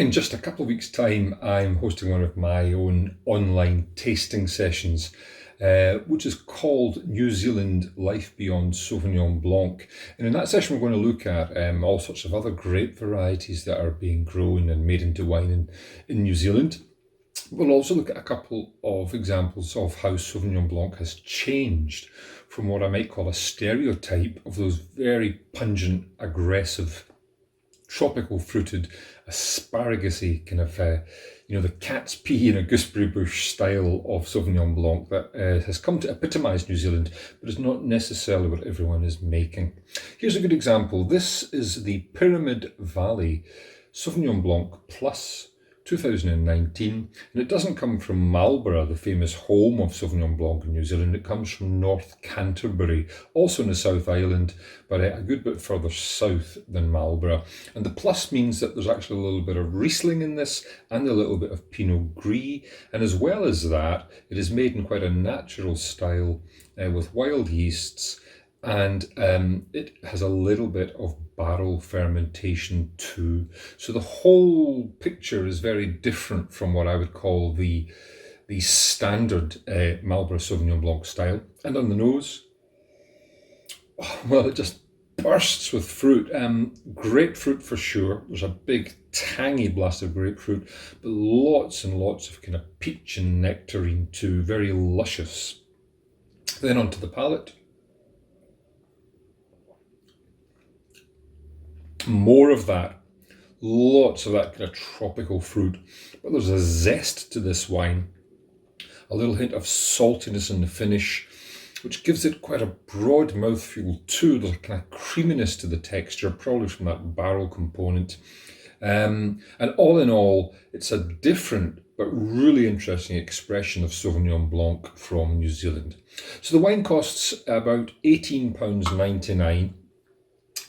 In just a couple of weeks' time, I'm hosting one of my own online tasting sessions, which is called New Zealand Life Beyond Sauvignon Blanc. And in that session, we're going to look at all sorts of other grape varieties that are being grown and made into wine in New Zealand. We'll also look at a couple of examples of how Sauvignon Blanc has changed from what I might call a stereotype of those very pungent, aggressive, tropical fruited, asparagus-y kind of, the cat's pee in a gooseberry bush style of Sauvignon Blanc that has come to epitomise New Zealand, but is not necessarily what everyone is making. Here's a good example. This is the Pyramid Valley Sauvignon Blanc Plus 2019, and it doesn't come from Marlborough, the famous home of Sauvignon Blanc in New Zealand. It comes from North Canterbury, also in the South Island, but a good bit further south than Marlborough. And the plus means that there's actually a little bit of Riesling in this and a little bit of Pinot Gris, and as well as that, it is made in quite a natural style with wild yeasts, and it has a little bit of barrel fermentation too. So the whole picture is very different from what I would call the standard Marlborough Sauvignon Blanc style. And on the nose, well, it just bursts with fruit. Grapefruit for sure. There's a big tangy blast of grapefruit, but lots and lots of kind of peach and nectarine too. Very luscious. Then onto the palate. More of that, lots of that kind of tropical fruit, but there's a zest to this wine, a little hint of saltiness in the finish, which gives it quite a broad mouthfeel too. There's a kind of creaminess to the texture, probably from that barrel component. And all in all, it's a different but really interesting expression of Sauvignon Blanc from New Zealand. So the wine costs about £18.99.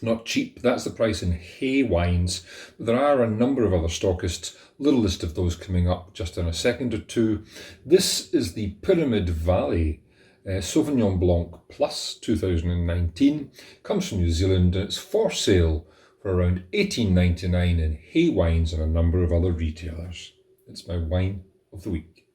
Not cheap. That's the price in Hay Wines. But there are a number of other stockists. Little list of those coming up just in a second or two. This is the Pyramid Valley Sauvignon Blanc Plus 2019. Comes from New Zealand and it's for sale for around $18.99 in Hay Wines and a number of other retailers. It's my wine of the week.